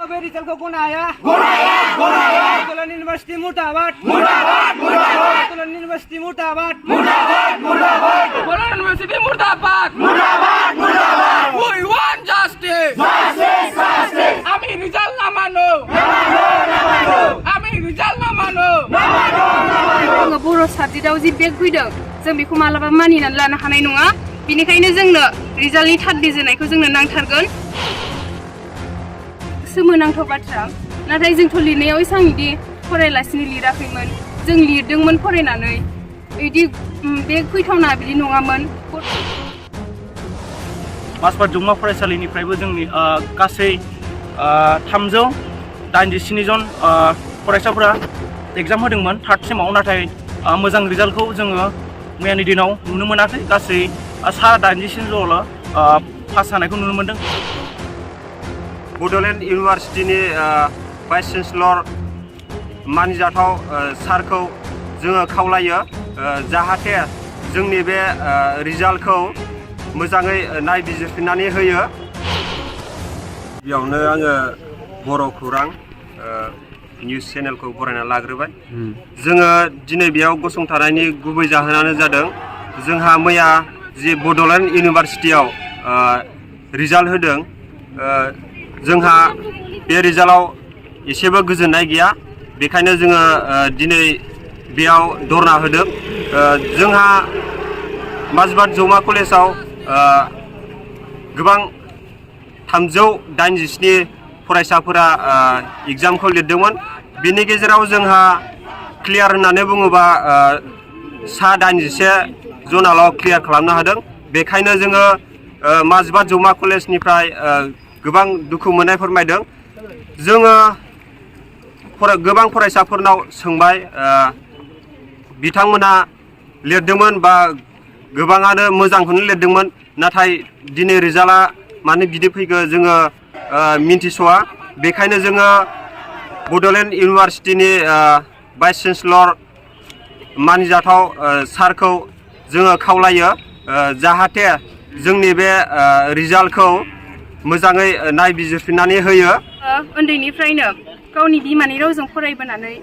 रिजल्टखौ गनाया Bodoland university मुर्दाबाद Bodoland university मुर्दाबाद Bodoland university मुर्दाबाद We want justice আমি রিজাল্ট না মানো আমি রিজাল্ট না মানো जोङो बर' साबजेक्टआव जि बेक फैदों जों बेखौ मालाबा मानिनानै लानो हानाय नङा बेनिखायनो जोंनो रिजाल्टनि थार्ड डिभिजनखौ जोंनो नांथारगोन सोमोनांथाव बाथ्रा नाथाय जोंथ' लिरनायाव एसां इदि फरायलासिनो लिराखैमोन जों लिरदोंमोन फरायनानै इदि बेक फैथावना बिदि नङामोन मासबाद जौमा फरायसालिनिफ्रायबो जोंनि गासै 387 जन फरायसाफोरा एग्जाम होदोंमोन थार्ड सेमाव नाथाय मोजां रिजाल्टखौ जोङो मैयानि दिनाव नुनो मोनाखै गासै 87 जनल' पास जानायखौ नुनो मोनदों बड'लेण्ड इउनिभारसिटिनि भाइस चेन्सेलर मानिजाथाव सारखौ जोङो खावलायो जाहाथे जोंनि बे रिजाल्टखौ मोजाङै नायबिजिरफिननानै होयो बेयावनो आङो बर' खौरां निउस चेनेलखौ बरायना लाग्रोबाय जोङो दिनै बेयाव गसंथानायनि गुबै जाहोनानो जादों जोंहा मैया जि बड'लेण्ड इउनिभारसिटियाव रिजाल्ट होदों जोंहा बे रिजाल्टआव एसेबो गोजोननाय गैया बेखायनो जोङो दिनै बेयाव धरना होदों जोंहा मासबाद जौमा कलेजाव गोबां 387 फरायसाफोरा एग्जामखौ लिरदोंमोन बिनि गेजेराव जोंहा क्लियार होननानै बुङोबा 81 जनाल' क्लियार खालामनो हादों बेखायनो जोङो मासबाद जौमा कलेजनिफ्राय गोबां दुखु मोननाय फोरमायदों जोङो गोबां फरायसाफोरनाव सोंबाय बिथांमोना लिरदोंमोन बा गोबाङानो मोजांखौनो लिरदोंमोन नाथाय दिनै रिजाल्टआ मानो बिदि फैगो जोङो मिन्थिस'आ बेखायनो जोङो बड'लेण्ड इउनिभारसिटिनि भाइस चेन्सेलर मानिजाथाव सारखौ जोङो खावलायो जाहाथे जोंनि बे रिजाल्टखौ मोजाङै नायबिजिरफिननानै होयो उन्दैनिफ्रायनो गावनि बिमानि रावजों फरायबोनानै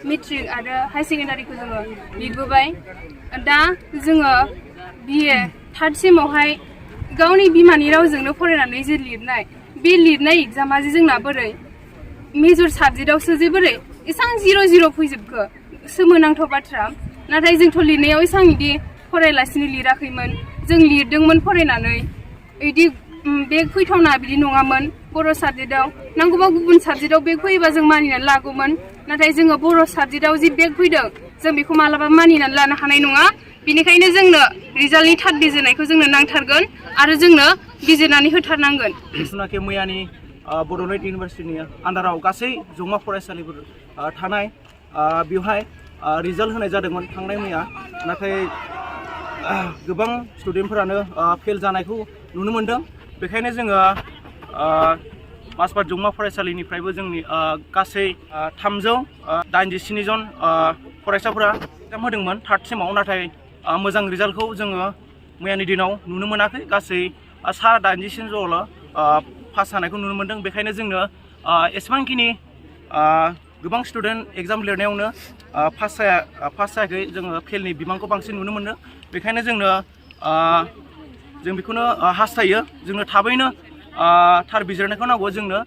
मेट्रिक आरो हाई सेकेन्डारिखौ जोङो लिरबोबाय दा जोङो बिए थार्ड सेमावहाय गावनि बिमानि रावजोंनो फरायनानै जे लिरनाय बे लिरनाय एग्जामा जे जोंना बोरै मेजर साबजेक्टआवसो जे बोरै एसां 0-0 फैजोबखो सोमोनांथाव बाथ्रा नाथाय जोंथ' लिरनायाव एसां इदि फरायलासिनो लिराखैमोन जों लिरदोंमोन फरायनानै इदि बेक फैथावना बिदि नङामोन बर' साबजेक्टआव नांगौबा गुबुन साबजेक्टआव बेक फैयोबा जों मानिनानै लागौमोन नाथाय जोङो बर' साबजेक्टआव जि बेक फैदों जों बेखौ मालाबा मानिनानै लानो हानाय नङा बेनिखायनो जोंनो रिजाल्टनि थार्ड डिभिजनखौ जोंनो नांथारगोन आरो जोंनो बिजिरनानै होथारनांगोन जिथुनाखि मैयानि बड'लेण्ड इउनिभारसिटिनि आन्डाराव गासै जौमा फरायसालिफोर थानाय बेवहाय रिजाल्ट होनाय जादोंमोन थांनाय मैया नाथाय गोबां स्टुडेन्टफोरानो फेल जानायखौ नुनो मोनदों बेखायनो जोङो मासबाद जौमा फरायसालिनिफ्रायबो जोंनि गासै 387 जन फरायसाफोरा एग्जाम होदोंमोन थार्ड सेमाव नाथाय मोजां रिजाल्टखौ जोङो मैयानि दिनाव नुनो मोनाखै गासै 87 जनल' पास जानायखौ नुनो मोनदों बेखायनो जोंनो एसेबांखिनि गोबां स्टुडेन्ट एग्जाम लिरनायावनो पास जायाखै जोङो फेलनि बिबांखौ बांसिन नुनो मोनदों बेखायनो जोंनो जों बेखौनो हास्थायो जोंनो थाबैनो थार बिजिरनायखौ नांगौ जोंनो